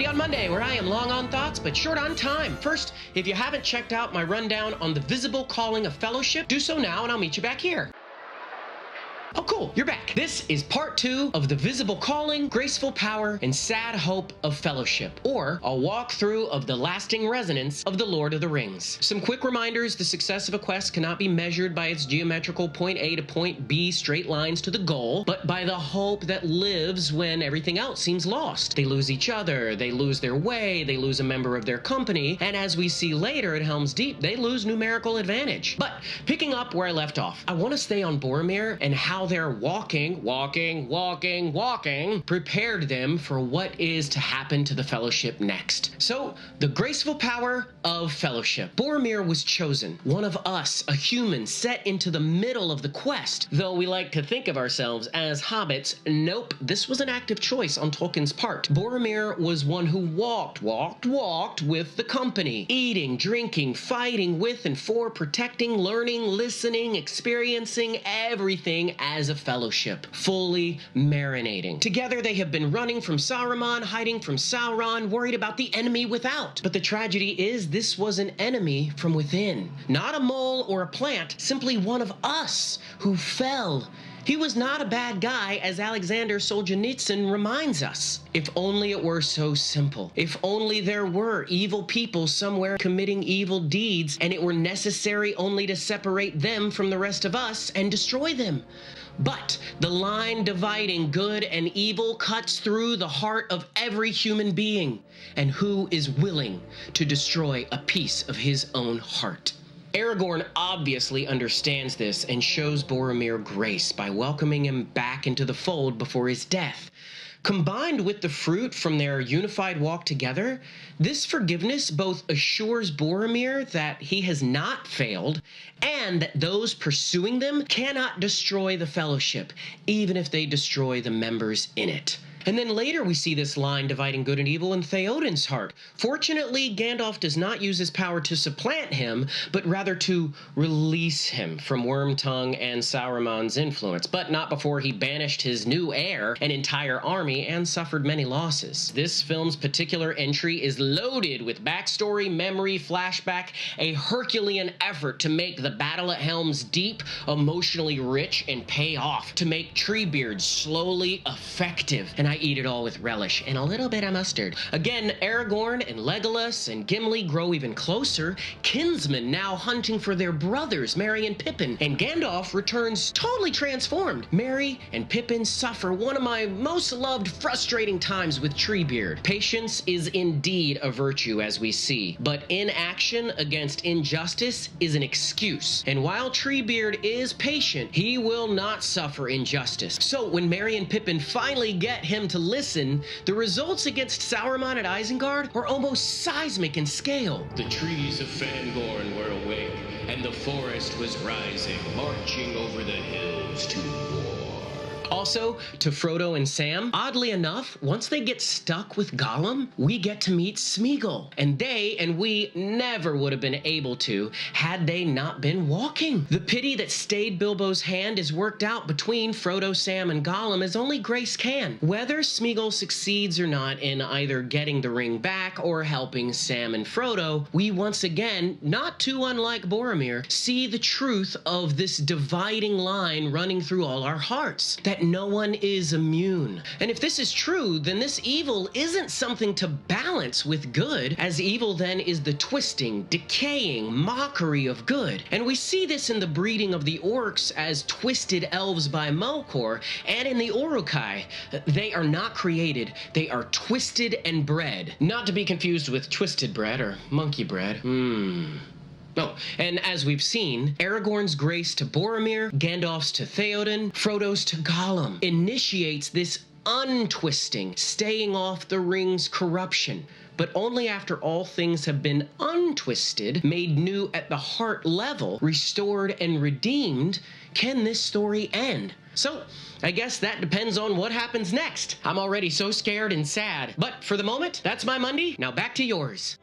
Mundy on Monday, where I am long on thoughts but short on time. First, if you haven't checked out my rundown on the visible calling of fellowship, do so now and I'll meet you back here. Oh, cool, you're back. This is part 2 of the visible calling, graceful power, and sad hope of fellowship, or a walkthrough of the lasting resonance of the Lord of the Rings. Some quick reminders: the success of a quest cannot be measured by its geometrical point A to point B straight lines to the goal, but by the hope that lives when everything else seems lost. They lose each other, they lose their way, they lose a member of their company, and as we see later at Helm's Deep, they lose numerical advantage. But picking up where I left off, I want to stay on Boromir and how their walking prepared them for what is to happen to the Fellowship next. So, the graceful power of fellowship. Boromir was chosen, one of us, a human set into the middle of the quest. Though we like to think of ourselves as hobbits, nope, this was an active choice on Tolkien's part. Boromir was one who walked with the company, eating, drinking, fighting with and for, protecting, learning, listening, experiencing everything as a fellowship, fully marinating. Together they have been running from Saruman, hiding from Sauron, worried about the enemy without. But the tragedy is this was an enemy from within. Not a mole or a plant, simply one of us who fell. He was not a bad guy, as Alexander Solzhenitsyn reminds us. If only it were so simple. If only there were evil people somewhere committing evil deeds, and it were necessary only to separate them from the rest of us and destroy them. But the line dividing good and evil cuts through the heart of every human being. And who is willing to destroy a piece of his own heart? Aragorn obviously understands this and shows Boromir grace by welcoming him back into the fold before his death. Combined with the fruit from their unified walk together, this forgiveness both assures Boromir that he has not failed and that those pursuing them cannot destroy the Fellowship, even if they destroy the members in it. And then later we see this line dividing good and evil in Theoden's heart. Fortunately, Gandalf does not use his power to supplant him, but rather to release him from Wormtongue and Saruman's influence, but not before he banished his new heir, an entire army, and suffered many losses. This film's particular entry is loaded with backstory, memory, flashback, a Herculean effort to make the battle at Helm's Deep emotionally rich and pay off, to make Treebeard slowly effective. And I eat it all with relish and a little bit of mustard. Again, Aragorn and Legolas and Gimli grow even closer, kinsmen now hunting for their brothers, Merry and Pippin, and Gandalf returns totally transformed. Merry and Pippin suffer one of my most loved frustrating times with Treebeard. Patience is indeed a virtue, as we see, but inaction against injustice is an excuse. And while Treebeard is patient, he will not suffer injustice. So when Merry and Pippin finally get him to listen, the results against Sauron at Isengard are almost seismic in scale. The trees of Fangorn were awake, and the forest was rising, marching over the hills to war. Also, to Frodo and Sam, oddly enough, once they get stuck with Gollum, we get to meet Smeagol. And they and we never would have been able to had they not been walking. The pity that stayed Bilbo's hand is worked out between Frodo, Sam, and Gollum as only grace can. Whether Smeagol succeeds or not in either getting the ring back or helping Sam and Frodo, we once again, not too unlike Boromir, see the truth of this dividing line running through all our hearts. That no one is immune. And if this is true, then this evil isn't something to balance with good, as evil then is the twisting, decaying mockery of good. And we see this in the breeding of the orcs as twisted elves by Melkor, and in the Uruk-hai. They are not created, they are twisted and bred. Not to be confused with twisted bread or monkey bread. Oh, and as we've seen, Aragorn's grace to Boromir, Gandalf's to Theoden, Frodo's to Gollum initiates this untwisting, staying off the ring's corruption. But only after all things have been untwisted, made new at the heart level, restored and redeemed, can this story end. So, I guess that depends on what happens next. I'm already so scared and sad. But for the moment, that's my Mundy. Now back to yours.